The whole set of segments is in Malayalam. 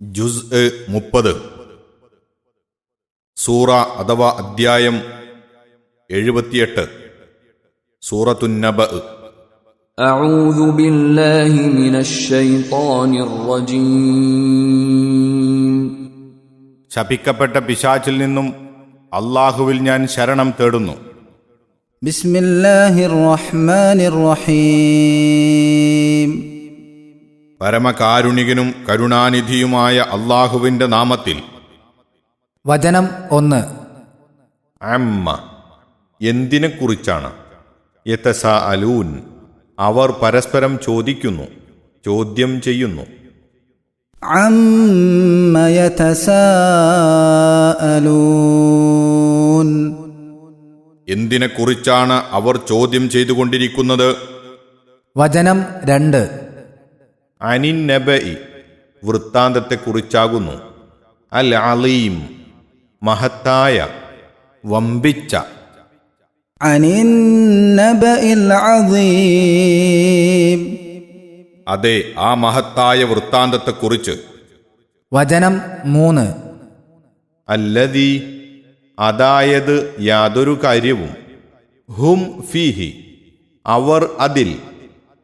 ജുസ് 30 സൂറ അഥവാ അദ്ധ്യായം 78 സൂറത്തുൻ നബ. അഊദു ബില്ലാഹി മിനശ് ശൈത്വാനിർ റജീം. ശപിക്കപ്പെട്ട പിശാചിൽ നിന്നും അല്ലാഹുവിൽ ഞാൻ ശരണം തേടുന്നു. ബിസ്മില്ലാഹിർ റഹ്മാനിർ റഹീം. പരമകാരുണികനും കരുണാനിധിയുമായ അല്ലാഹുവിന്റെ നാമത്തിൽ. വചനം 1. അമ്മ എന്തിനെക്കുറിച്ചാണ്? യതസാഅലൂൻ അവർ പരസ്പരം ചോദിക്കുന്നു, ചോദ്യം ചെയ്യുന്നു. അമ്മ യതസാഅലൂൻ എന്തിനെക്കുറിച്ചാണ് അവർ ചോദ്യം ചെയ്തുകൊണ്ടിരിക്കുന്നത്? വചനം 2. അനിൻ നബഇ വൃത്താന്തത്തെക്കുറിച്ചാകുന്നു. അൽ അലീം മഹത്തായ വമ്പിച്ച. അനിൻ നബഇൽ അദീം അതെ, ആ മഹത്തായ വൃത്താന്തത്തെക്കുറിച്ച്. വചനം 3. അല്ലദീ അതായത് യാതൊരു കാര്യവും, ഹും ഫീഹി അവർ അതിൽ,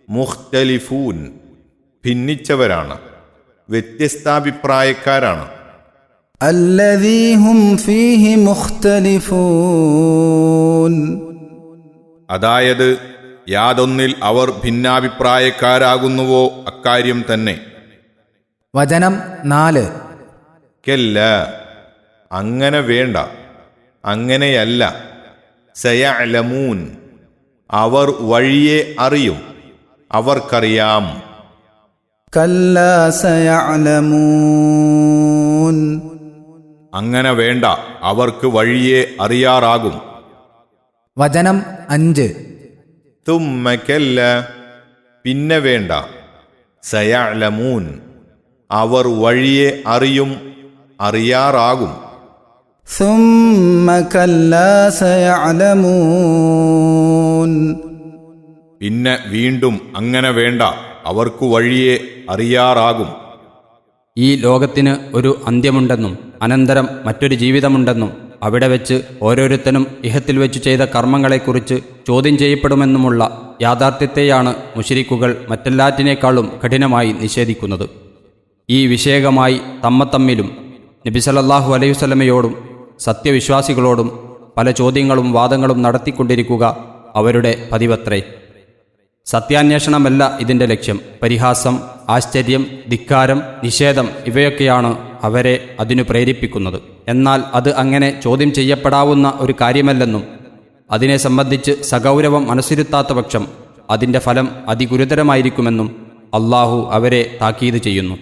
മുഖ്തലിഫൂൻ ഭിന്നിച്ചവരാണ്, വ്യത്യസ്താഭിപ്രായക്കാരാണ്. അല്ലദീ ഹും ഫീഹി മുഖ്തലിഫൂൻ അതായത് യാതൊന്നിൽ അവർ ഭിന്നാഭിപ്രായക്കാരാകുന്നുവോ അക്കാര്യം തന്നെ. വചനം 4. കെല്ല അങ്ങനെ വേണ്ട, അങ്ങനെയല്ല. സയഅലമൂൻ അവർ വഴിയെ അറിയും, അവർക്കറിയാം. കല്ലാ സയഅലമൂൻ അങ്ങനെ വേണ്ട, അവർക്ക് വഴിയെ അറിയാറാകും. വചനം 5. തുമ്മ കെല്ല പിന്നെ വേണ്ട. സയഅലമൂൻ അവർ വഴിയെ അറിയും, അറിയാറാകും. ثم كلا سيعلمون പിന്നെ വീണ്ടും അങ്ങനെ വേണ്ട, അവർക്കു വഴിയെ അറിയാറാകും. ഈ ലോകത്തിന് ഒരു അന്ത്യമുണ്ടെന്നും അനന്തരം മറ്റൊരു ജീവിതമുണ്ടെന്നും അവിടെ വെച്ച് ഓരോരുത്തനും ഇഹത്തിൽ വെച്ചു ചെയ്ത കർമ്മങ്ങളെക്കുറിച്ച് ചോദ്യം ചെയ്യപ്പെടുമെന്നുമുള്ള യാഥാർത്ഥ്യത്തെയാണ് മുശ്രിക്കുകൾ മറ്റെല്ലാറ്റിനേക്കാളും കഠിനമായി നിഷേധിക്കുന്നത്. ഈ വിഷയകമായി തമ്മിലും നബി സല്ലല്ലാഹു അലൈഹി വസല്ലമയോടും സത്യവിശ്വാസികളോടും പല ചോദ്യങ്ങളും വാദങ്ങളും നടത്തിക്കൊണ്ടിരിക്കുക അവരുടെ പതിവത്രേ. സത്യാന്വേഷണമല്ല ഇതിൻ്റെ ലക്ഷ്യം. പരിഹാസം, ആശ്ചര്യം, ധിക്കാരം, നിഷേധം ഇവയൊക്കെയാണ് അവരെ അതിനു പ്രേരിപ്പിക്കുന്നത്. എന്നാൽ അത് അങ്ങനെ ചോദ്യം ചെയ്യപ്പെടാവുന്ന ഒരു കാര്യമല്ലെന്നും അതിനെ സംബന്ധിച്ച് സഗൗരവം മനസ്സിരുത്താത്ത പക്ഷം അതിൻ്റെ ഫലം അതിഗുരുതരമായിരിക്കുമെന്നും അള്ളാഹു അവരെ താക്കീത് ചെയ്യുന്നു.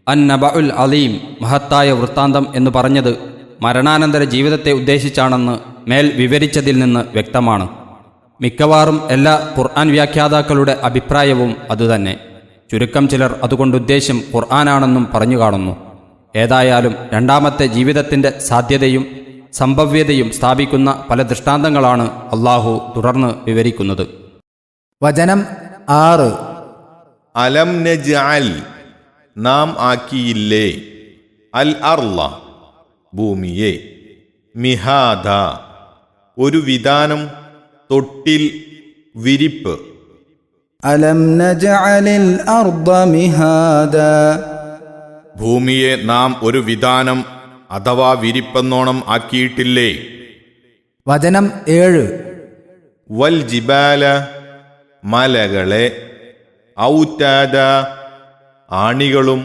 അൻ നബഉൽ അലീം മഹത്തായ വൃത്താന്തം എന്ന് പറഞ്ഞത് മരണാനന്തര ജീവിതത്തെ ഉദ്ദേശിച്ചാണെന്ന് മേൽ വിവരിച്ചതിൽ നിന്ന് വ്യക്തമാണ്. മിക്കവാറും എല്ലാ ഖുർആൻ വ്യാഖ്യാതാക്കളുടെ അഭിപ്രായവും അതുതന്നെ. ചുരുക്കം ചിലർ അതുകൊണ്ട് ഉദ്ദേശ്യം ഖുർആനാണെന്നും പറഞ്ഞു കാണുന്നു. ഏതായാലും രണ്ടാമത്തെ ജീവിതത്തിൻ്റെ സാധ്യതയും സംഭവ്യതയും സ്ഥാപിക്കുന്ന പല ദൃഷ്ടാന്തങ്ങളാണ് അള്ളാഹു തുടർന്ന് വിവരിക്കുന്നത്. വചനം 6. അലം നജ്അൽ നാം ആക്കിയില്ലേ, അൽ അർള ഭൂമിയെ, മിഹാദ ഒരു വിധാനം, തൊട്ടിൽ, വിരിപ്പ്. അലം നജ്അലിൽ അർദ മിഹാദ ഭൂമിയെ നാം ഒരു വിധാനം അഥവാ വിരിപ്പെന്നോണം ആക്കിയിട്ടില്ലേ. വചനം 7. വൽ ജിബാല മലകളെ, ഔതാദ ആണികളും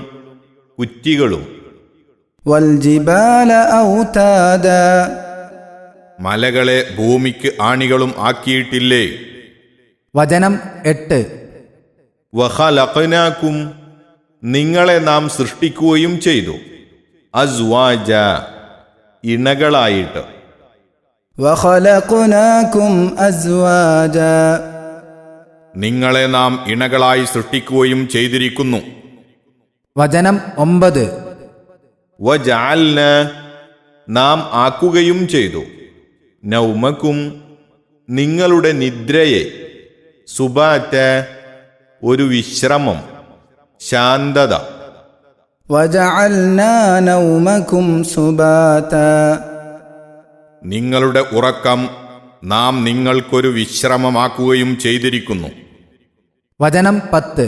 കുറ്റികളും. വൽ ജിബാല ഔതാദ മലകളെ ഭൂമിക്ക് ആണികളും ആക്കിയിട്ടില്ലേ. വചനം 8. വഖലഖനാകും നിങ്ങളെ നാം സൃഷ്ടിക്കുകയും ചെയ്തു, അസ്വാജ ഇണകളായിട്ട്. വഖലഖനാകും അസ്വാജ നിങ്ങളെ നാം ഇണകളായി സൃഷ്ടിക്കുകയും ചെയ്തിരിക്കുന്നു. വചനം 9. വജഅൽന നാം ആക്കുകയും ചെയ്തു, നൗമക്കും നിങ്ങളുടെ നിദ്രയെ, സുബാറ്റ ഒരു വിശ്രമം, ശാന്തത. وجعلنا نومكم سباتا നിങ്ങളുടെ ഉറക്കം നാം നിങ്ങൾക്കൊരു വിശ്രമമാക്കുകയും ചെയ്തിരിക്കുന്നു. വചനം 10.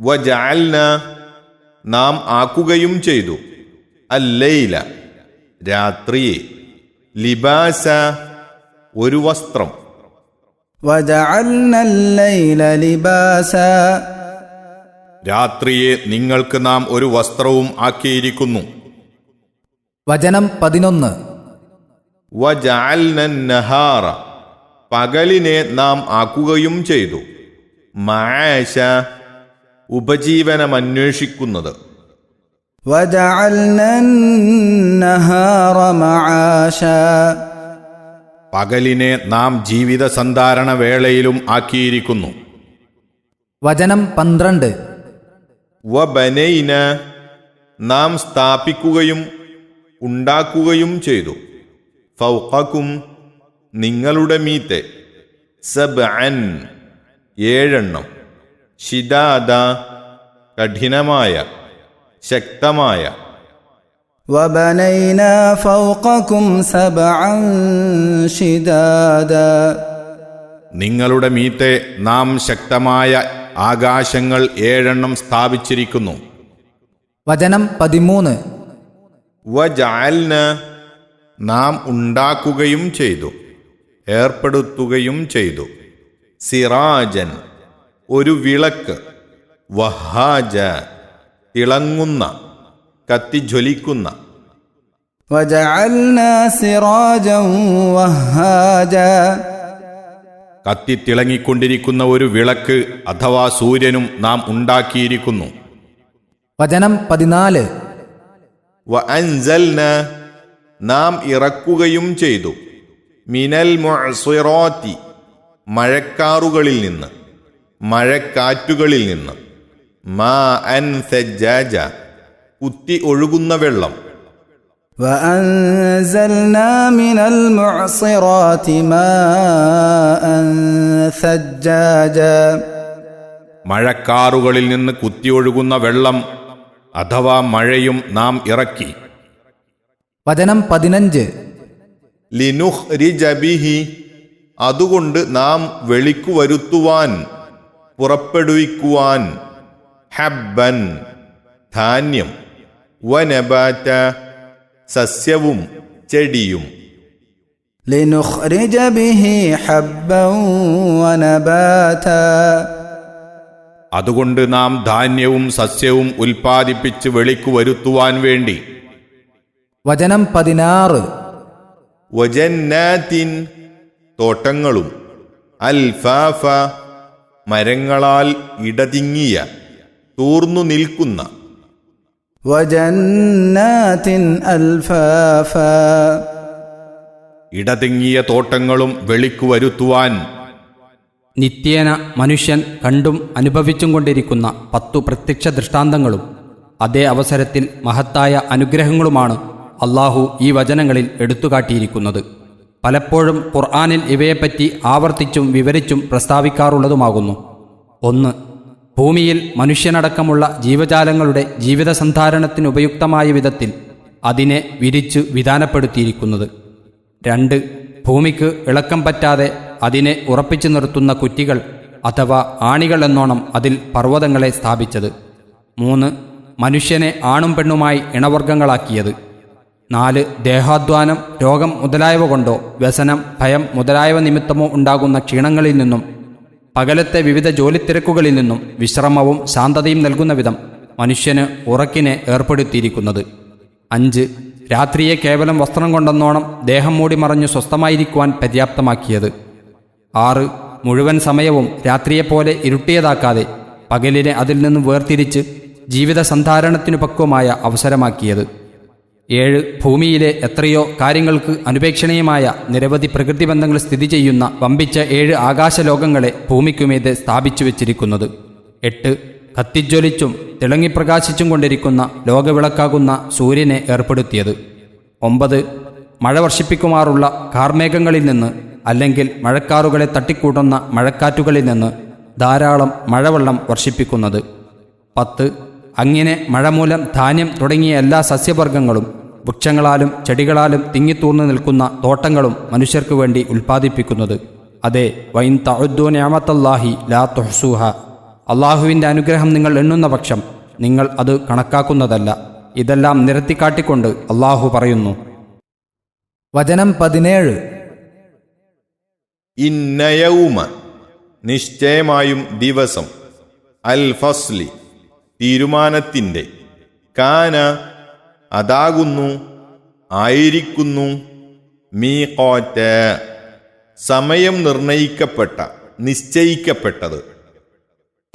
വജഅൽന നാം ആക്കുകയും ചെയ്തു അല്ലൈല രാത്രിയെ ലിബാസ ഒരു വസ്ത്രം وجعلنا الليل لباسا രാത്രിയെ നിങ്ങൾക്ക് നാം ഒരു വസ്ത്രവും ആക്കിയിരിക്കുന്നു. വചനം 11. വജഅൽന നഹാറ പകലിനെ നാം ആക്കുകയും ചെയ്തു മആശ ഉപജീവനമന്വേഷിക്കുന്നത്. وجعلنا النهار معاشا പകലിനെ നാം ജീവിത സന്ധാരണ വേളയിലും ആക്കിയിരിക്കുന്നു. വചനം 12. വബനൈന നാം സ്ഥാപിക്കുകയും ഉണ്ടാക്കുകയും ചെയ്തു ഫൗഖക്കും നിങ്ങളുടെ മീത്തെ സബ്അൻ 7 ശിദാദ കഠിനമായ ശക്തമായ وبنينا فوقكم سبعا شدادا നിങ്ങളുടെ മീത്തെ നാം ശക്തമായ ആകാശങ്ങൾ 7 സ്ഥാപിച്ചിരിക്കുന്നു. വചനം 13. വജഅൽന നാം ഉണ്ടാക്കുകയും ചെയ്തു ഏർപ്പെടുത്തുകയും ചെയ്തു സിറാജൻ ഒരു വിളക്ക് വഹാജ തിളങ്ങുന്ന കത്തിജ്വലിക്കുന്ന وجعلنا سراجا وهاجا കത്തിത്തിളങ്ങിക്കൊണ്ടിരിക്കുന്ന ഒരു വിളക്ക് അഥവാ സൂര്യനും നാം ഉണ്ടാക്കിയിരിക്കുന്നു. വചനം 14. വഅൻസൽന നാം ഇറക്കുകയും ചെയ്തു മിനൽ മുഅ്സിറാത്തി മഴക്കാറുകളിൽ നിന്ന് മഴക്കാറ്റുകളിൽ നിന്ന് മാഅൻ സജ്ജാജ കുത്തി ഒഴുകുന്ന വെള്ളം وأنزلنا من المعصرات ماء ثجاجا മഴക്കാറുകളിൽ നിന്ന് കുത്തിയൊഴുകുന്ന വെള്ളം അഥവാ മഴയും നാം ഇറക്കി. വചനം 15. ലിനുഖ്രിജ ബിഹി അതുകൊണ്ട് നാം വെളിക്കു വരുത്തുവാൻ പുറപ്പെടുവിക്കുവാൻ ഹബ്ബൻ ധാന്യം വനബാറ്റ സസ്യവും ചെടിയും لنخرج به حبا ونباتا അതുകൊണ്ട് നാം ധാന്യവും സസ്യവും ഉൽപ്പാദിപ്പിച്ച് വെളിക്കു വരുത്തുവാൻ വേണ്ടി വചനം 16. വജന്നാത്തിൻ തോട്ടങ്ങളും അൽഫാഫ മരങ്ങളാൽ ഇടതിങ്ങിയ തൂർന്നു നിൽക്കുന്ന وجنات ألفافا ഇടതിങ്ങിയ തോട്ടങ്ങളും വെളിക്കു വരുത്തുവാൻ നിത്യേന മനുഷ്യൻ കണ്ടും അനുഭവിച്ചും കൊണ്ടിരിക്കുന്ന 10 പ്രത്യക്ഷ ദൃഷ്ടാന്തങ്ങളും അതേ അവസരത്തിൽ മഹത്തായ അനുഗ്രഹങ്ങളുമാണ് അള്ളാഹു ഈ വചനങ്ങളിൽ എടുത്തുകാട്ടിയിരിക്കുന്നത്. പലപ്പോഴും ഖുർആനിൽ ഇവയെപ്പറ്റി ആവർത്തിച്ചും വിവരിച്ചും പ്രസ്താവിക്കാറുള്ളതുമാകുന്നു. 1. ഭൂമിയിൽ മനുഷ്യനടക്കമുള്ള ജീവജാലങ്ങളുടെ ജീവിത സന്ധാരണത്തിനുപയുക്തമായ വിധത്തിൽ അതിനെ വിരിച്ചു വിധാനപ്പെടുത്തിയിരിക്കുന്നത്. 2. ഭൂമിക്ക് ഇളക്കം പറ്റാതെ അതിനെ ഉറപ്പിച്ചു നിർത്തുന്ന കുറ്റികൾ അഥവാ ആണികൾ എന്നോണം അതിൽ പർവ്വതങ്ങളെ സ്ഥാപിച്ചത്. 3. മനുഷ്യനെ ആണും പെണ്ണുമായി ഇണവർഗങ്ങളാക്കിയത്. 4. ദേഹാധ്വാനം, രോഗം മുതലായവ കൊണ്ടോ വ്യസനം, ഭയം മുതലായവ നിമിത്തമോ ഉണ്ടാകുന്ന ക്ഷീണങ്ങളിൽ നിന്നും പകലത്തെ വിവിധ ജോലിത്തിരക്കുകളിൽ നിന്നും വിശ്രമവും ശാന്തതയും നൽകുന്ന വിധം മനുഷ്യന് ഉറക്കിനെ ഏർപ്പെടുത്തിയിരിക്കുന്നത്. 5. രാത്രിയെ കേവലം വസ്ത്രം കൊണ്ടെന്നോണം ദേഹം മൂടി മറഞ്ഞു സ്വസ്ഥമായിരിക്കുവാൻ പര്യാപ്തമാക്കിയത്. 6. മുഴുവൻ സമയവും രാത്രിയെപ്പോലെ ഇരുട്ടിയതാക്കാതെ പകലിനെ അതിൽ നിന്നും വേർതിരിച്ച് ജീവിത സന്ധാരണത്തിനു പക്വമായ അവസരമാക്കിയത്. 7. ഭൂമിയിലെ എത്രയോ കാര്യങ്ങൾക്ക് അനുപേക്ഷണീയമായ നിരവധി പ്രകൃതിബന്ധങ്ങൾ സ്ഥിതി ചെയ്യുന്ന വമ്പിച്ച 7 ആകാശലോകങ്ങളെ ഭൂമിക്കുമീതെ സ്ഥാപിച്ചു വച്ചിരിക്കുന്നത്. 8. കത്തിജ്വലിച്ചും തിളങ്ങിപ്രകാശിച്ചും കൊണ്ടിരിക്കുന്ന ലോകവിളക്കാകുന്ന സൂര്യനെ ഏർപ്പെടുത്തിയത്. 9. മഴ വർഷിപ്പിക്കുമാറുള്ള കാർമേഘങ്ങളിൽ നിന്ന് അല്ലെങ്കിൽ മഴക്കാറുകളെ തട്ടിക്കൂട്ടുന്ന മഴക്കാറ്റുകളിൽ നിന്ന് ധാരാളം മഴവെള്ളം വർഷിപ്പിക്കുന്നത്. 10. അങ്ങനെ മഴ മൂലം ധാന്യം തുടങ്ങിയ എല്ലാ സസ്യവർഗ്ഗങ്ങളും വൃക്ഷങ്ങളാലും ചെടികളാലും തിങ്ങിത്തൂർന്നു നിൽക്കുന്ന തോട്ടങ്ങളും മനുഷ്യർക്കു വേണ്ടി ഉൽപ്പാദിപ്പിക്കുന്നത്. അതെ, വൈൻ തഉദ്ദൂ നിഅമത്തല്ലാഹി ലാ തുഹ്സൂഹ, അള്ളാഹുവിൻ്റെ അനുഗ്രഹം നിങ്ങൾ എണ്ണുന്ന പക്ഷം നിങ്ങൾ അത് കണക്കാക്കുന്നതല്ല. ഇതെല്ലാം നിരത്തിക്കാട്ടിക്കൊണ്ട് അള്ളാഹു പറയുന്നു. വചനം 17. ഇന്നയൗമ നിശ്ചയമായും ദിവസം, അൽ ഫസ്ലി തീരുമാനത്തിൻ്റെ, കാന അതാകുന്നു, ആയിരിക്കുന്നു, മീഖാത സമയം നിർണയിക്കപ്പെട്ട, നിശ്ചയിക്കപ്പെട്ടത്.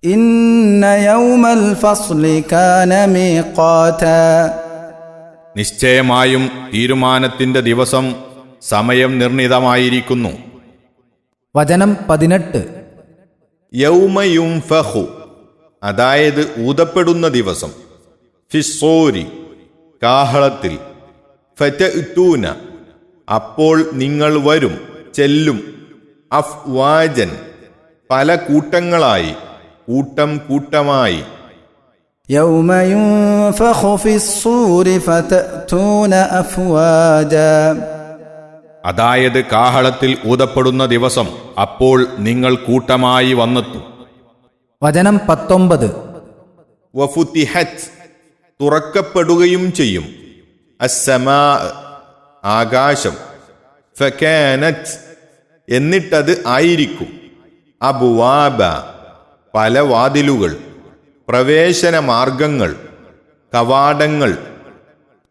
ഇന്ന യൗമൽ ഫസ്ലി കാന മീഖാതാ, നിശ്ചയമായും തീരുമാനത്തിൻ്റെ ദിവസം സമയം നിർണിതമായിരിക്കുന്നു. വചനം 18. യൗമയുംഫഖു അതായത് ഊതപ്പെടുന്ന ദിവസം, ഫിസ്സൂരി കാഹളത്തിൽ, ഫതഅ്തൂന അപ്പോൾ നിങ്ങൾ വരും, ചെല്ലും, അഫ്വാജൻ പല കൂട്ടങ്ങളായി, കൂട്ടം കൂട്ടമായി. യൗമ യുൻഫഖു ഫിസ്സൂരി ഫതഅ്തൂന അഫ്വാജാ, അതായത് കാഹളത്തിൽ ഊതപ്പെടുന്ന ദിവസം, അപ്പോൾ നിങ്ങൾ കൂട്ടമായി വന്നെത്തും. വചനം 19. വഫുതിഹത് തുറക്കപ്പെടുകയും ചെയ്യും, അസ്സമാ ആകാശം, ഫകാനത് എന്നിട്ടത് ആയിരിക്കും, അബ്വാബ പല വാതിലുകൾ, പ്രവേശന മാർഗങ്ങൾ, കവാടങ്ങൾ.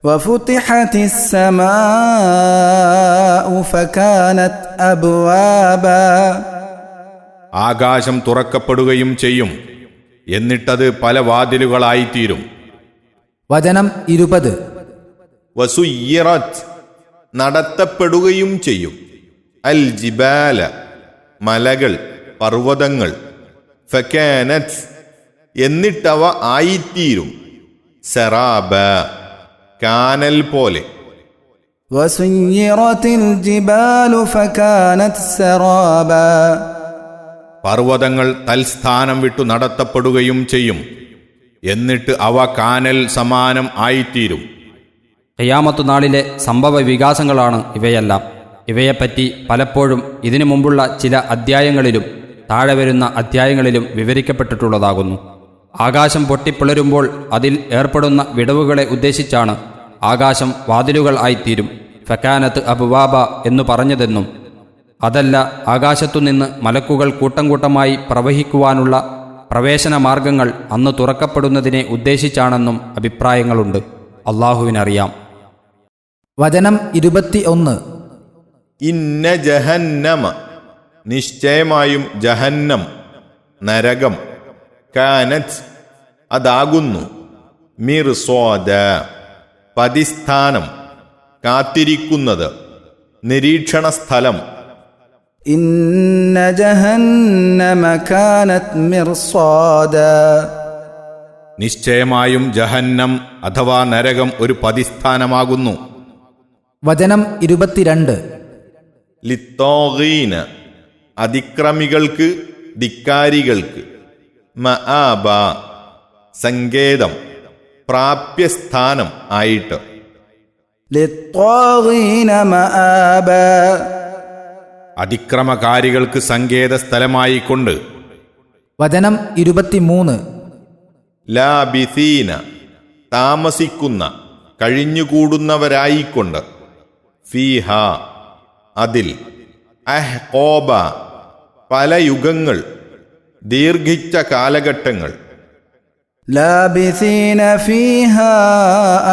വഫുതിഹതിസ് സമാഉ ഫകാനത് അബ്വാബാ, ആകാശം തുറക്കപ്പെടുകയും ചെയ്യും, എന്നിട്ടത് പല വാതിലുകളായിത്തീരും. വചനം 20. വസുയ്യിറത് നടത്തപ്പെടുകയും ചെയ്യും, അൽ ജിബാല മലകൾ, പർവ്വതങ്ങൾ, ഫകാനത് എന്നിട്ടവ ആയിത്തീരും, സറാബ കാനൽ പോലെ. വസുയ്യിറതിൽ ജിബാലു ഫകാനത് സറാബാ, പർവ്വതങ്ങൾ തൽസ്ഥാനം വിട്ടു നടത്തപ്പെടുകയും ചെയ്യും, എന്നിട്ട് അവ കാനൽ സമാനം ആയിത്തീരും. ഖിയാമത്ത് നാളിലെ സംഭവ വികാസങ്ങളാണ് ഇവയെല്ലാം. ഇവയെപ്പറ്റി പലപ്പോഴും ഇതിനു മുമ്പുള്ള ചില അധ്യായങ്ങളിലും താഴെ വരുന്ന അധ്യായങ്ങളിലും വിവരിക്കപ്പെട്ടിട്ടുള്ളതാകുന്നു. ആകാശം പൊട്ടിപ്പിളരുമ്പോൾ അതിൽ ഏർപ്പെടുന്ന വിടവുകളെ ഉദ്ദേശിച്ചാണ് ആകാശം വാതിലുകൾ ആയിത്തീരും, ഫകാനത്ത് അബ്വാബ എന്നു പറഞ്ഞതെന്നും അതല്ല ആകാശത്തുനിന്ന് മലക്കുകൾ കൂട്ടം കൂട്ടമായി പ്രവഹിക്കുവാനുള്ള പ്രവേശന മാർഗങ്ങൾ അന്ന് തുറക്കപ്പെടുന്നതിനെ ഉദ്ദേശിച്ചാണെന്നും അഭിപ്രായങ്ങളുണ്ട്. അള്ളാഹുവിനറിയാം. വചനം 21. ഇന്ന ജഹന്നമ നിശ്ചയമായും ജഹന്നം നരകം, കാനത് അതാകുന്നു, മിർസ്വാദ പതിസ്ഥാനം കാത്തിരിക്കുന്നത്, നിരീക്ഷണ സ്ഥലം. ഇന്ന ജഹന്നമ കാനത് മിർസാദാ, നിശ്ചയമായും ജഹന്നം അഥവാ നരകം ഒരു പതിസ്ഥാനമാകുന്നു. വചനം 22. ലിത്തോഗീന അതിക്രമികൾക്ക്, ധിക്കാരികൾക്ക്, മആബ സങ്കേതം, പ്രാപ്യസ്ഥാനം ആയിട്ട്. ലിത്വാഗീന മആബാ, അതിക്രമകാരികൾക്ക് സങ്കേത സ്ഥലമായിക്കൊണ്ട്. വചനം 23. ലാബിസീന താമസിക്കുന്ന, കഴിഞ്ഞുകൂടുന്നവരായിക്കൊണ്ട്, ഫീഹ അതിൽ, അഹ്ഖോബ പല യുഗങ്ങൾ, ദീർഘിച്ച കാലഘട്ടങ്ങൾ. ലാബിസീന ഫീഹാ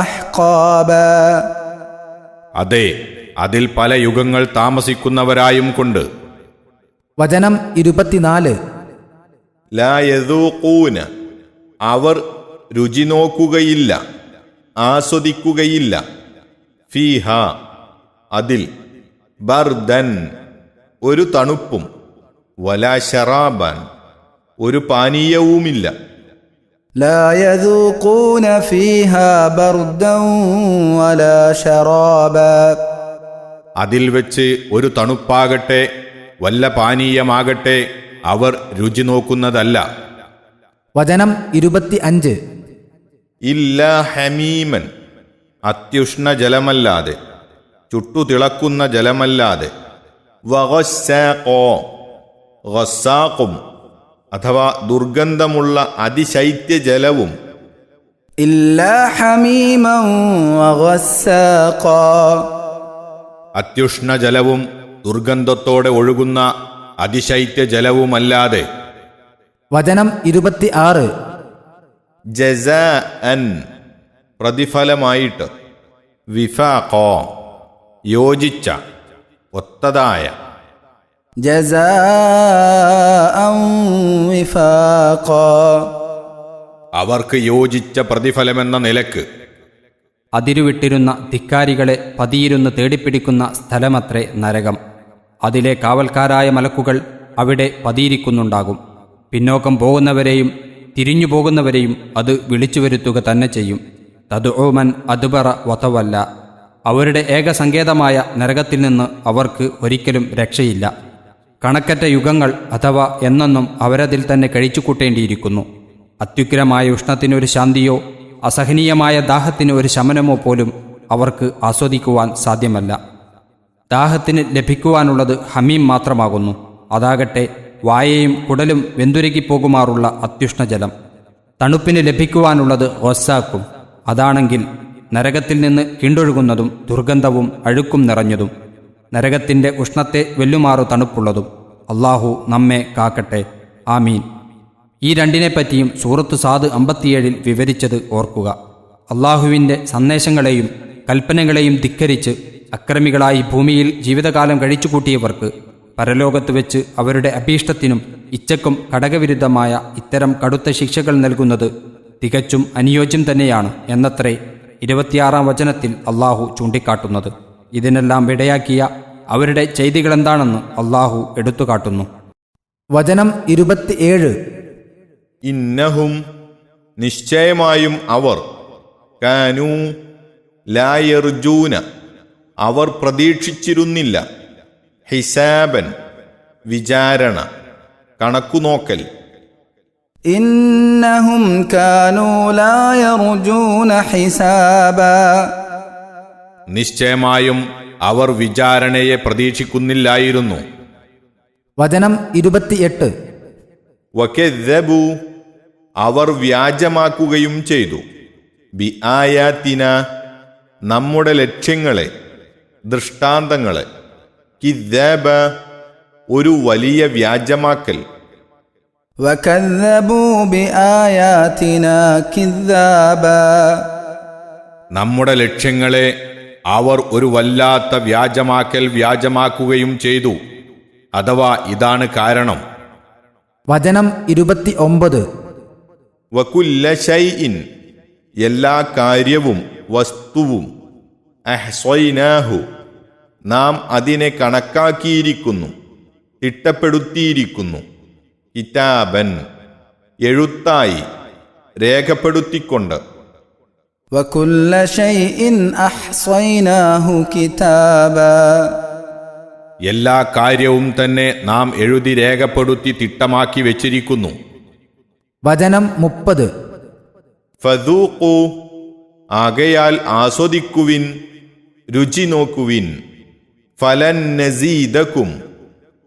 അഹ്ഖാബാ, അതെ, അതിൽ പല യുഗങ്ങൾ താമസിക്കുന്നവരായും കൊണ്ട്. വചനം 24. ലാ യദൂഖൂന അവർ രുചി നോക്കുകയില്ല, ആസ്വദിക്കുകയില്ല, ഫീഹ അതിൽ, ബർദൻ ഒരു തണുപ്പും, വലാ ശറാബൻ ഒരു പാനീയവുമില്ല. ലാ യദൂഖൂന ഫീഹാ ബർദൻ വലാ ശറാബാ, അതിൽ വെച്ച് ഒരു തണുപ്പാകട്ടെ വല്ല പാനീയമാകട്ടെ അവർ രുചി നോക്കുന്നതല്ല. വചനം 25. ഇല്ല ഹമീമൻ, അത്യുഷ്ണ ജലമല്ലാതെ, ചുട്ടുതിളക്കുന്ന ജലമല്ലാതെ, വഗസ്സാഖോ, ഗസ്സാഖും അഥവാ ദുർഗന്ധമുള്ള അതിശൈത്യ ജലവും, إلا حميما وغساقا അത്യുഷ്ണ ജലവും ദുർഗന്ധത്തോടെ ഒഴുകുന്ന അതിശൈത്യ ജലവുമല്ലാതെ. വചനം 26 ജസാഅൻ, പ്രതിഫലമായിട്ട്, വിഫാഖോ, യോജിച്ച, ഒത്തതായ, جزاء وفاقا അവർക്ക് യോജിച്ച പ്രതിഫലമെന്ന നിലക്ക്. അതിരുവിട്ടിരുന്ന ധിക്കാരികളെ പതിയിരുന്ന് തേടിപ്പിടിക്കുന്ന സ്ഥലമത്രേ നരകം. അതിലെ കാവൽക്കാരായ മലക്കുകൾ അവിടെ പതിയിരിക്കുന്നുണ്ടാകും. പിന്നോക്കം പോകുന്നവരെയും തിരിഞ്ഞു പോകുന്നവരെയും അത് വിളിച്ചു വരുത്തുക തന്നെ ചെയ്യും. തദ്ഉമൻ അദ്ബറ വതവല്ല. അവരുടെ ഏക സങ്കേതമായ നരകത്തിൽ നിന്ന് അവർക്ക് ഒരിക്കലും രക്ഷയില്ല. കണക്കറ്റ യുഗങ്ങൾ അഥവാ എന്നെന്നും അവരതിൽ തന്നെ കഴിച്ചുകൂട്ടേണ്ടിയിരിക്കുന്നു. അത്യുഗ്രമായ ഉഷ്ണത്തിനൊരു ശാന്തിയോ അസഹനീയമായ ദാഹത്തിന് ഒരു ശമനമോ പോലും അവർക്ക് ആസ്വദിക്കുവാൻ സാധ്യമല്ല. ദാഹത്തിന് ലഭിക്കുവാനുള്ളത് ഹമീം മാത്രമാകുന്നു. അതാകട്ടെ വായയും കുടലും വെന്തുരുകിപ്പോകുമാറുള്ള അത്യുഷ്ണജലം. തണുപ്പിന് ലഭിക്കുവാനുള്ളത് ഗസ്സാക്കും. അതാണെങ്കിൽ നരകത്തിൽ നിന്ന് കിണ്ടൊഴുകുന്നതും ദുർഗന്ധവും അഴുക്കും നിറഞ്ഞതും, നരകത്തിൻ്റെ ഉഷ്ണത്തെ വെല്ലുമാറു തണുപ്പുള്ളതും. അള്ളാഹു നമ്മെ കാക്കട്ടെ. ആമീൻ. ഈ രണ്ടിനെപ്പറ്റിയും സൂറത്ത് സാദ് 57 വിവരിച്ചത് ഓർക്കുക. അള്ളാഹുവിൻ്റെ സന്ദേശങ്ങളെയും കൽപ്പനകളെയും ധിക്കരിച്ച് അക്രമികളായി ഭൂമിയിൽ ജീവിതകാലം കഴിച്ചുകൂട്ടിയവർക്ക് പരലോകത്ത് വെച്ച് അവരുടെ അഭീഷ്ടത്തിനും ഇച്ഛക്കും ഘടകവിരുദ്ധമായ ഇത്തരം കടുത്ത ശിക്ഷകൾ നൽകുന്നത് തികച്ചും അനുയോജ്യം തന്നെയാണ് എന്നത്രേ 26-ാം വചനത്തിൽ അള്ളാഹു ചൂണ്ടിക്കാട്ടുന്നത്. ഇതിനെല്ലാം വിടയാക്കിയ അവരുടെ ചെയ്തികളെന്താണെന്ന് അള്ളാഹു എടുത്തുകാട്ടുന്നു. വചനം 27 ഇന്നഹും, നിശ്ചയമായും അവർ, കാനൂ ലായർജൂന, അവർ പ്രതീക്ഷിച്ചിരുന്നില്ല, ഹിസാബൻ, വിചാരണ, കണക്കുനോക്കൽ. إنهم كانوا لا يرجون حسابا നിശ്ചയമായും അവർ വിചാരണയെ പ്രതീക്ഷിക്കുന്നില്ലായിരുന്നു. വചനം 28 വകദ്ദബു, അവർ വ്യാജമാക്കുകയും ചെയ്തു, ബി ആയാത്തിന, നമ്മുടെ ലക്ഷ്യങ്ങളെ, ദൃഷ്ടാന്തങ്ങളെ, കിദ്ദബ, ഒരു വലിയ വ്യാജമാക്കൽ. وكذبوا بآياتنا كذابا നമ്മുടെ ലക്ഷ്യങ്ങളെ അവർ ഒരു വല്ലാത്ത വ്യാജമാക്കുകയും ചെയ്തു. അഥവാ ഇതാണ് കാരണം. വചനം 29 വകുല്ല ശൈഇൻ, എല്ലാ കാര്യവും വസ്തുവും, അഹ്സൈനാഹു, നാം അതിനെ കണക്കാക്കിയിരിക്കുന്നു, തിട്ടപ്പെടുത്തിയിരിക്കുന്നു, കിതാബൻ, എഴുത്തായി, രേഖപ്പെടുത്തിക്കൊണ്ട്. وكل شيء أحصيناه كتابا എല്ലാ കാര്യവും തന്നെ നാം എഴുതി രേഖപ്പെടുത്തി തിട്ടമാക്കി വെച്ചിരിക്കുന്നു. വചനം 30 ഫദൂഖു, ആകയാൽ ആസ്വദിക്കുവിൻ, രുചി നോക്കുവിൻ, ഫലൻ നസീദകും,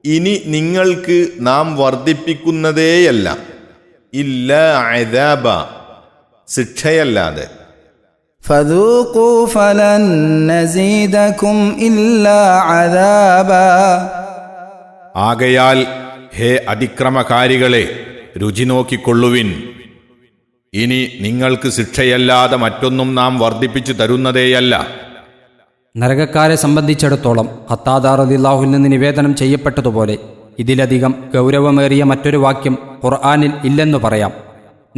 ഇനി നിങ്ങൾക്ക് നാം വർദ്ധിപ്പിക്കുന്നതേയല്ല, ഇല്ല അദാബ, ശിക്ഷയല്ലാതെ. فذوقوا فلن نزيدكم إلا عذابا ആകയാൽ ഹേ അതിക്രമകാരികളെ, രുചി നോക്കിക്കൊള്ളുവിൻ, ഇനി നിങ്ങൾക്ക് ശിക്ഷയല്ലാതെ മറ്റൊന്നും നാം വർദ്ധിപ്പിച്ചു തരുന്നതേയല്ല. നരകക്കാരെ സംബന്ധിച്ചിടത്തോളം ഖത്താദ റളിയല്ലാഹുവിൽ നിന്ന് നിവേദനം ചെയ്യപ്പെട്ടതുപോലെ ഇതിലധികം ഗൗരവമേറിയ മറ്റൊരു വാക്യം ഖുർആനിൽ ഇല്ലെന്നു പറയാം.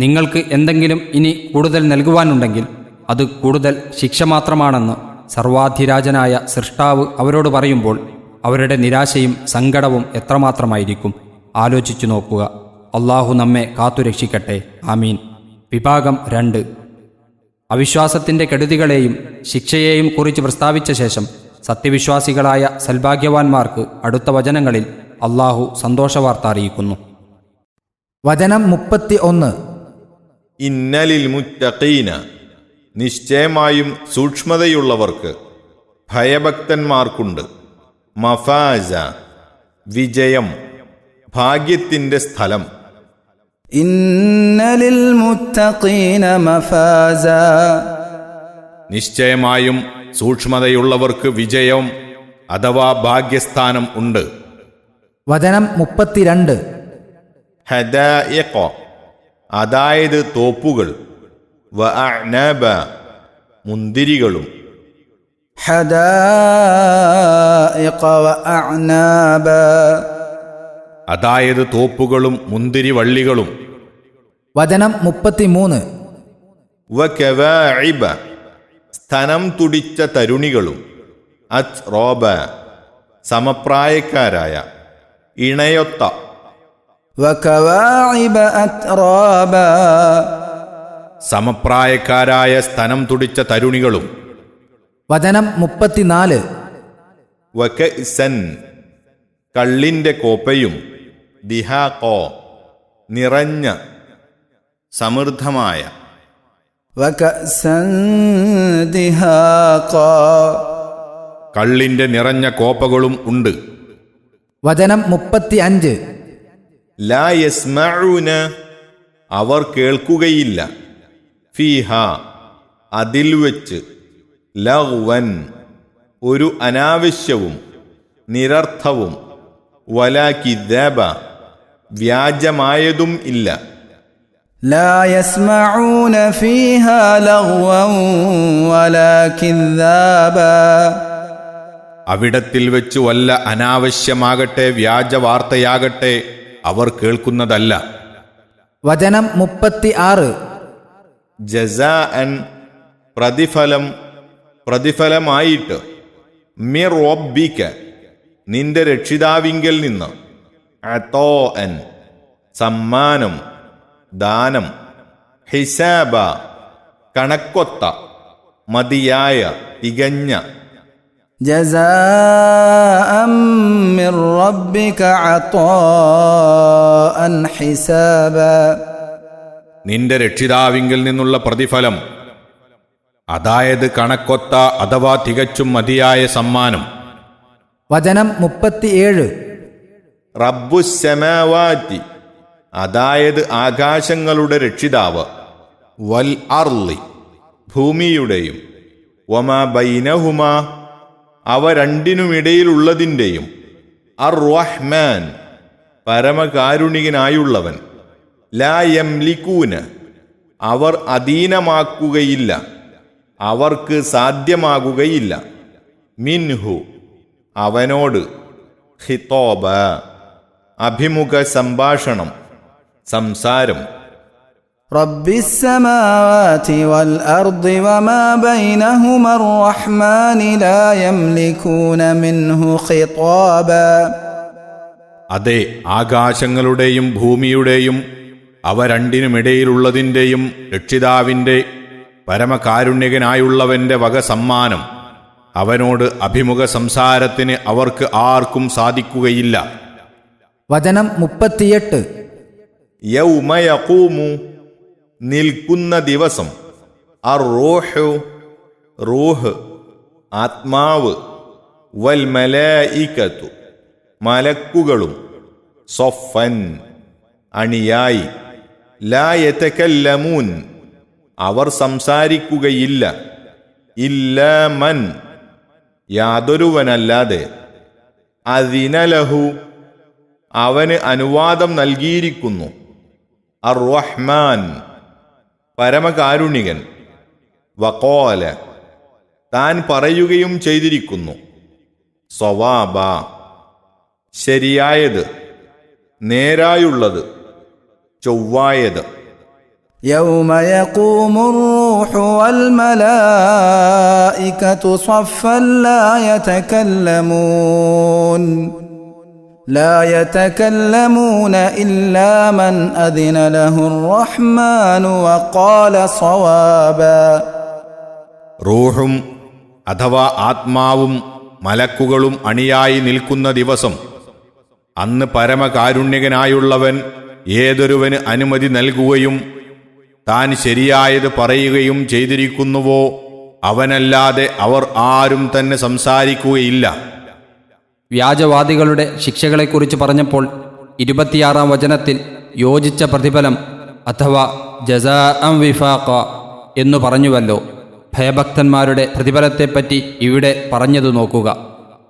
നിങ്ങൾക്ക് എന്തെങ്കിലും ഇനി കൂടുതൽ നൽകുവാനുണ്ടെങ്കിൽ അത് കൂടുതൽ ശിക്ഷ മാത്രമാണെന്ന് സർവാധിരാജനായ സൃഷ്ടാവ് അവരോട് പറയുമ്പോൾ അവരുടെ നിരാശയും സങ്കടവും എത്രമാത്രമായിരിക്കും ആലോചിച്ചു നോക്കുക. അള്ളാഹു നമ്മെ കാത്തുരക്ഷിക്കട്ടെ. ആമീൻ. വിഭാഗം 2. അവിശ്വാസത്തിൻ്റെ കെടുതികളെയും ശിക്ഷയെയും കുറിച്ച് പ്രസ്താവിച്ച ശേഷം സത്യവിശ്വാസികളായ സൽഭാഗ്യവാന്മാർക്ക് അടുത്ത വചനങ്ങളിൽ അള്ളാഹു സന്തോഷവാർത്ത അറിയിക്കുന്നു. വചനം 31 ഇന്നലിൽ മുത്തഖീന, നിശ്ചയമായും സൂക്ഷ്മതയുള്ളവർക്ക്, ഭയഭക്തന്മാർക്കുണ്ട്, മഫാസ, വിജയം, ഭാഗ്യത്തിൻ്റെ സ്ഥലം. ഇന്ന ലിൽമുത്തഖീന മഫാസ. നിശ്ചയമായും സൂക്ഷ്മതയുള്ളവർക്ക് വിജയം അഥവാ ഭാഗ്യസ്ഥാനം ഉണ്ട്. വചനം 32. ഹദായിഖ, അതായത് തോപ്പുകൾ, വഅഅ്നാബ, മുന്തിരികളും. ഹദായിഖ വഅഅ്നാബ. അതായത് തോപ്പുകളും മുന്തിരിവള്ളികളും. വചനം 33. വകവാഇബ, സ്തനം തുടിച്ച തരുണികളും. അത്റോബ, സമപ്രായക്കാരായ, ഇണയൊത്ത. വകവാഇബ അത്റാബ. സമപ്രായക്കാരായ സ്തനം തുടിച്ച തരുണികളും. വചനം 34. വകഇസൻ, കള്ളിൻ്റെ കോപ്പയും. ദിഹാഖോ, നിറഞ്ഞ, സമൃദ്ധമായ. വകഅസൻ ദിഹാഖ. കള്ളിൻ്റെ നിറഞ്ഞ കോപ്പകളും ഉണ്ട്. വചനം 35. ലാ യസ്മഊന, അവർ കേൾക്കുകയില്ല. ഫീഹ, അതിൽ വെച്ച്. ലഗ്വൻ, ഒരു അനാവശ്യവും നിരർത്ഥവും. വലാ കിദ്ദാബ, വ്യാജമായതും ഇല്ല. لا يسمعون فيها لغوا ولا كذابا. അവിടത്തിൽ വെച്ച് വല്ല അനാവശ്യമാകട്ടെ വ്യാജവാർത്തയാകട്ടെ അവർ കേൾക്കുന്നതല്ല. വചനം 36. ജസാഅൻ, പ്രതിഫലം, പ്രതിഫലമായിട്ട്. മിർ റബ്ബിക, നിന്റെ രക്ഷിതാവിങ്കൽ നിന്ന്. അതോഅൻ, സമ്മാനം, ദാനം. ഹിസാബ, കണക്കൊത്ത, മതിയായ, തികഞ്ഞ. جزاء من ربك عطاء حسابا. നിന്റെ രക്ഷിതാവിങ്കൽ നിന്നുള്ള പ്രതിഫലം, അതായത് കണക്കൊത്ത അഥവാ തികച്ചും മതിയായ സമ്മാനം. വചനം 37. റബ്ബുസ്സമാവാതി, അതായത് ആകാശങ്ങളുടെ രക്ഷിതാവ്. വൽ അർളി, ഭൂമിയുടെയും. വമാ ബൈനഹുമാ, അവ രണ്ടിനുമിടയിലുള്ളതിൻ്റെയും. അർ റഹ്മാൻ, പരമകാരുണികനായുള്ളവൻ. ലാ യംലികൂന, അവർ അധീനമാക്കുകയില്ല, അവർക്ക് സാധ്യമാകുകയില്ല. മിൻഹു, അവനോട്. ഖിതാബ, അഭിമുഖ സംഭാഷണം, സംസാരം. رب السماوات والأرض وما بينهما الرحمن لا يملكون منه خطابا. അതെ, ആകാശങ്ങളുടെയും ഭൂമിയുടെയും അവ രണ്ടിനുമിടയിലുള്ളതിൻ്റെയും രക്ഷിതാവിൻ്റെ, പരമകാരുണ്യകനായുള്ളവൻ്റെ വക സമ്മാനം. അവനോട് അഭിമുഖ സംസാരത്തിന് അവർക്ക് ആർക്കും സാധിക്കുകയില്ല. വചനം 38. യൗമ യഖൂമു, നിൽക്കുന്ന ദിവസം. അർ റൂഹു, റൂഹ്, ആത്മാവ്. വൽ മലായികതു, മലക്കുകളും. സൊഫൻ, അണിയായി. ലാ യതകല്ലമൂൻ, അവർ സംസാരിക്കുകയില്ല. ഇല്ലാ മൻ, യാതൊരുവനല്ലാതെ. അദിനലഹു, അവന് അനുവാദം നൽകിയിരിക്കുന്നു. അർ റഹ്മാൻ, പരമകാരുണികൻ. വഖാല, താൻ പറയുകയും ചെയ്തിരിക്കുന്നു. സവാബ, ശരിയായത്, നേരായുള്ളത്, ചൊവ്വായത്. يوم يقوم الروح والملائكة صفا لا يتكلمون إلا من أذن له الرحمن وقال صوابا. റൂഹും അഥവാ ആത്മാവും മലക്കുകളും അണിയായി നിൽക്കുന്ന ദിവസം. അന്ന് പരമകാരുണ്യകനായുള്ളവൻ ഏതൊരുവന് അനുമതി നൽകുകയും താൻ ശരിയായത് പറയുകയും ചെയ്തിരിക്കുന്നുവോ അവനല്ലാതെ അവർ ആരും തന്നെ സംസാരിക്കുകയില്ല. വ്യാജവാദികളുടെ ശിക്ഷകളെക്കുറിച്ച് പറഞ്ഞപ്പോൾ 26-ാം വചനത്തിൽ യോജിച്ച പ്രതിഫലം അഥവാ ജസാഅം വിഫാഖ എന്നു പറഞ്ഞുവല്ലോ. ഭയഭക്തന്മാരുടെ പ്രതിഫലത്തെപ്പറ്റി ഇവിടെ പറഞ്ഞതു നോക്കുക.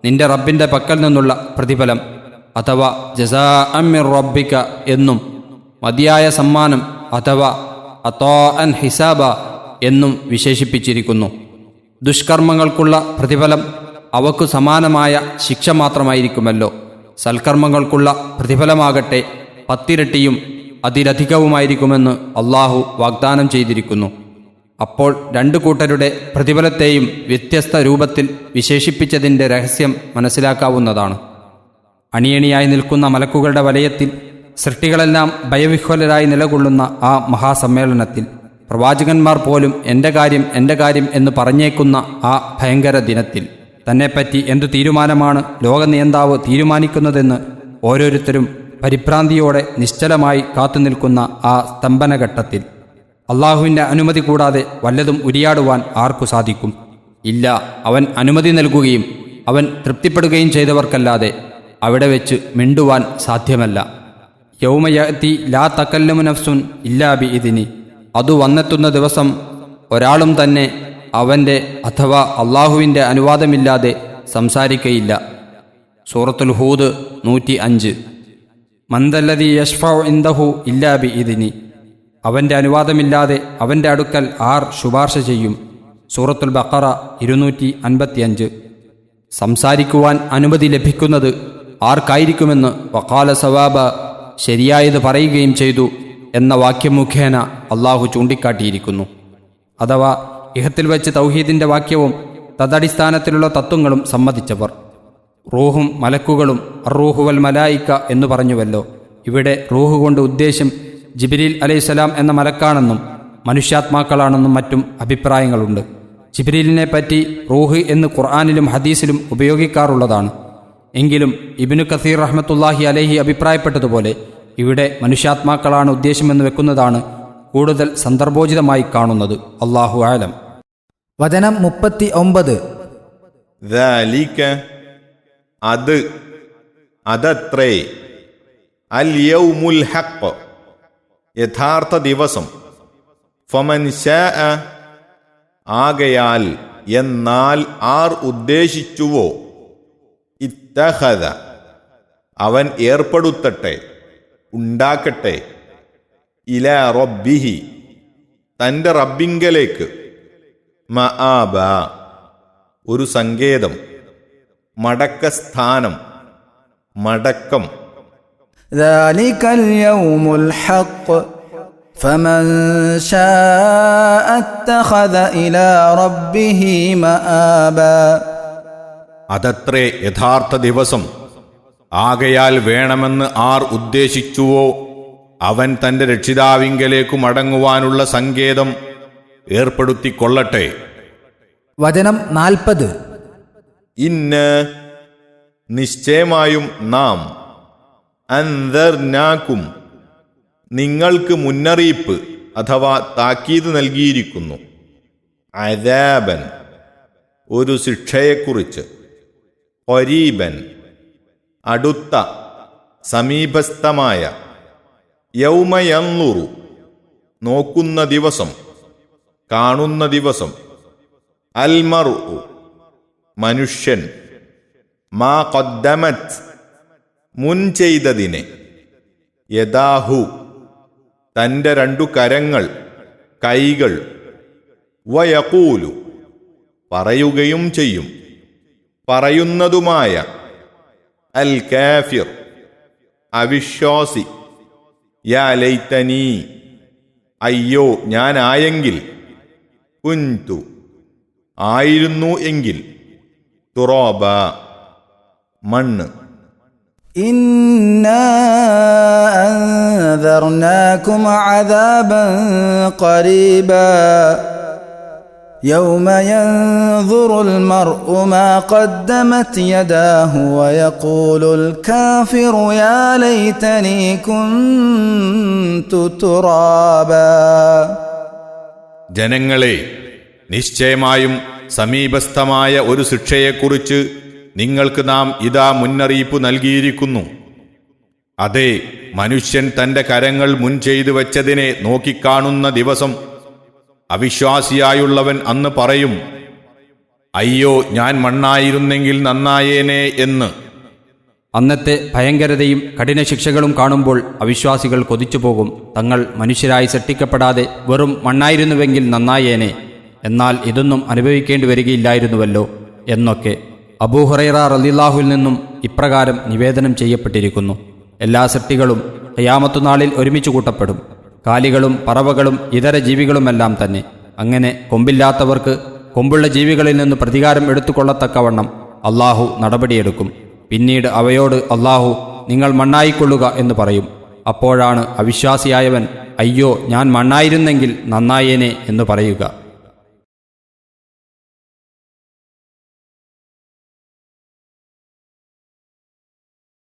നിന്റെ റബ്ബിൻ്റെ പക്കൽ നിന്നുള്ള പ്രതിഫലം അഥവാ ജസാഅം മിർ റബ്ബിക എന്നും മതിയായ സമ്മാനം അഥവാ അതാഅൻ ഹിസാബ എന്നും വിശേഷിപ്പിച്ചിരിക്കുന്നു. ദുഷ്കർമ്മങ്ങൾക്കുള്ള പ്രതിഫലം അവക്കു സമാനമായ ശിക്ഷ മാത്രമായിരിക്കുമല്ലോ. സൽക്കർമ്മങ്ങൾക്കുള്ള പ്രതിഫലമാകട്ടെ 10 ഇരട്ടിയും അതിലധികവുമായിരിക്കുമെന്ന് അള്ളാഹു വാഗ്ദാനം ചെയ്തിരിക്കുന്നു. അപ്പോൾ 2 കൂട്ടരുടെ പ്രതിഫലത്തെയും വ്യത്യസ്ത രൂപത്തിൽ വിശേഷിപ്പിച്ചതിൻ്റെ രഹസ്യം മനസ്സിലാക്കാവുന്നതാണ്. അണിയണിയായി നിൽക്കുന്ന മലക്കുകളുടെ വലയത്തിൽ സൃഷ്ടികളെല്ലാം ഭയവിഹ്വലരായി നിലകൊള്ളുന്ന ആ മഹാസമ്മേളനത്തിൽ പ്രവാചകന്മാർ പോലും എൻ്റെ കാര്യം എന്ന് പറഞ്ഞേക്കുന്ന ആ ഭയങ്കര ദിനത്തിൽ തന്നെപ്പറ്റി എന്തു തീരുമാനമാണ് ലോകനിയന്താവ് തീരുമാനിക്കുന്നതെന്ന് ഓരോരുത്തരും പരിഭ്രാന്തിയോടെ നിശ്ചലമായി കാത്തുനിൽക്കുന്ന ആ സ്തംഭനഘട്ടത്തിൽ അള്ളാഹുവിൻ്റെ അനുമതി കൂടാതെ വല്ലതും ഉരിയാടുവാൻ ആർക്കു സാധിക്കും? ഇല്ല, അവൻ അനുമതി നൽകുകയും അവൻ തൃപ്തിപ്പെടുകയും ചെയ്തവർക്കല്ലാതെ അവിടെ വെച്ച് മിണ്ടുവാൻ സാധ്യമല്ല. യൗമയഅതി ലാ തകല്ലമു നഫ്സുൻ ഇല്ലാ ബിഇദ്നി, അതു വന്നെത്തുന്ന ദിവസം ഒരാളും തന്നെ അവൻ്റെ അഥവാ അള്ളാഹുവിൻ്റെ അനുവാദമില്ലാതെ സംസാരിക്കയില്ല. സൂറത്തുൽ ഹൂദ് 105. മന്ദല്ലദീ യശ്ഫഉ ഇൻദഹു ഇല്ലാ ബിഇദ്നി, അവൻ്റെ അനുവാദമില്ലാതെ അവൻ്റെ അടുക്കൽ ആർ ശുപാർശ ചെയ്യും. സൂറത്തുൽ ബഖറ 255. സംസാരിക്കുവാൻ അനുമതി ലഭിക്കുന്നത് ആർക്കായിരിക്കുമെന്ന് വഖാല സവാബ, ശരിയായത് പറയുകയും ചെയ്തു എന്ന വാക്യം മുഖേന അള്ളാഹു ചൂണ്ടിക്കാട്ടിയിരിക്കുന്നു. അഥവാ ഇഹത്തിൽ വെച്ച് തൗഹീദിൻ്റെ വാക്യവും തദടിസ്ഥാനത്തിലുള്ള തത്വങ്ങളും സമ്മതിച്ചവർ. റൂഹും മലക്കുകളും അറൂഹു വൽ മലായിക്ക എന്നു പറഞ്ഞുവല്ലോ. ഇവിടെ റൂഹ് കൊണ്ട് ഉദ്ദേശ്യം ജിബ്രീൽ അലൈഹിസ്സലാം എന്ന മലക്കാണെന്നും മനുഷ്യാത്മാക്കളാണെന്നും മറ്റും അഭിപ്രായങ്ങളുണ്ട്. ജിബ്രീലിനെ പറ്റി റൂഹ് എന്ന് ഖുർആനിലും ഹദീസിലും ഉപയോഗിക്കാറുള്ളതാണ്. എങ്കിലും ഇബ്നു കസീർ റഹ്മത്തുള്ളാഹി അലൈഹി അഭിപ്രായപ്പെട്ടതുപോലെ ഇവിടെ മനുഷ്യാത്മാക്കളാണ് ഉദ്ദേശ്യമെന്ന് വെക്കുന്നതാണ് കൂടുതൽ സന്ദർഭോചിതമായി കാണുന്നത്. അല്ലാഹു ആലം. വചനം 39. ദാലിക, അതത്രേ, അൽ യൗമുൽ ഹഖ്, യഥാർത്ഥ ദിവസം, ഫമൻ ശാഅ, ആകയാൽ എന്നാൽ ആർ ഉദ്ദേശിച്ചുവോ, ഇത്തഖദ, അവൻ ഏർപ്പെടുത്തട്ടെ, ഉണ്ടാക്കട്ടെ, ഇലാ റബ്ബിഹി, തൻ്റെ റബ്ബിങ്കലേക്ക്, മആബ, ഒരു സങ്കേതം, മടക്കസ്ഥാനം, മടക്കം. ذلك اليوم الحق فمن شاء اتخذ إلى ربه مآبا, അതത്രേ യഥാർത്ഥ ദിവസം. ആകയാൽ വേണമെന്ന് ആർ ഉദ്ദേശിച്ചുവോ അവൻ തൻ്റെ രക്ഷിതാവിങ്കലേക്കു മടങ്ങുവാനുള്ള സങ്കേതം ഏർപ്പെടുത്തിക്കൊള്ളട്ടെ. വചനം 40. ഇന്ന് നിശ്ചയമായും നാം, അൻദർനാക്കും, നിങ്ങൾക്ക് മുന്നറിയിപ്പ് അഥവാ താക്കീത് നൽകിയിരിക്കുന്നു, അദാബൻ, ഒരു ശിക്ഷയെക്കുറിച്ച്, ഖരീബൻ, അടുത്ത സമീപസ്ഥമായ, യൗമ യൻളുറു, നോക്കുന്ന ദിവസം, കാണുന്ന ദിവസം, അൽ മർഉ, മനുഷ്യൻ, മാ ഖദ്ദമത്, മുൻ ചെയ്തതിനെ, യദാഹു, തൻ്റെ 2 കരങ്ങൾ, കൈകൾ, വയഖൂലു, പറയുകയും ചെയ്യും, പറയുന്നതുമായ, അൽ കാഫിർ, അവിശ്വാസി, യാ ലൈതനീ, അയ്യോ ഞാനായെങ്കിൽ, കുൻതു, ആയിരുന്നു എങ്കിൽ, തുറാബ, മണ്ണ്. إنا أنذرناكم عذابا قريبا يوم ينظر المرء ما قدمت يداه ويقول الكافر يا ليتني كنت ترابا. ജനങ്ങളെ, നിശ്ചയമായും സമീപസ്ഥമായ ഒരു ശിക്ഷയെക്കുറിച്ച് നിങ്ങൾക്ക് നാം ഇതാ മുന്നറിയിപ്പ് നൽകിയിരിക്കുന്നു. അതെ, മനുഷ്യൻ തന്റെ കരങ്ങൾ മുൻ ചെയ്തു വച്ചതിനെ നോക്കിക്കാണുന്ന ദിവസം അവിശ്വാസിയായുള്ളവൻ അന്ന് പറയും, അയ്യോ, ഞാൻ മണ്ണായിരുന്നെങ്കിൽ നന്നായേനെ എന്ന്. അന്നത്തെ ഭയങ്കരതയും കഠിന ശിക്ഷകളും കാണുമ്പോൾ അവിശ്വാസികൾ കൊതിച്ചുപോകും, തങ്ങൾ മനുഷ്യരായി സൃഷ്ടിക്കപ്പെടാതെ വെറും മണ്ണായിരുന്നുവെങ്കിൽ നന്നായേനെ, എന്നാൽ ഇതൊന്നും അനുഭവിക്കേണ്ടി വരികയില്ലായിരുന്നുവല്ലോ എന്നൊക്കെ. അബൂ ഹുറൈറ റളിയല്ലാഹുവിൽ നിന്നും ഇപ്രകാരം നിവേദനം ചെയ്യപ്പെട്ടിരിക്കുന്നു: എല്ലാ സൃഷ്ടികളും ഖിയാമത്ത് നാളിൽ ഒരുമിച്ച് കൂട്ടപ്പെടും, കാലികളും പറവകളും ഇതര ജീവികളുമെല്ലാം തന്നെ. അങ്ങനെ കൊമ്പില്ലാത്തവർക്ക് കൊമ്പുള്ള ജീവികളിൽ നിന്ന് പ്രതികാരം എടുത്തുകൊള്ളത്തക്കവണ്ണം അള്ളാഹു നടപടിയെടുക്കും. പിന്നീട് അവയോട് അള്ളാഹു നിങ്ങൾ മണ്ണായിക്കൊള്ളുക എന്ന് പറയും. അപ്പോഴാണ് അവിശ്വാസിയായവൻ അയ്യോ, ഞാൻ മണ്ണായിരുന്നെങ്കിൽ നന്നായേനെ എന്ന് പറയുക.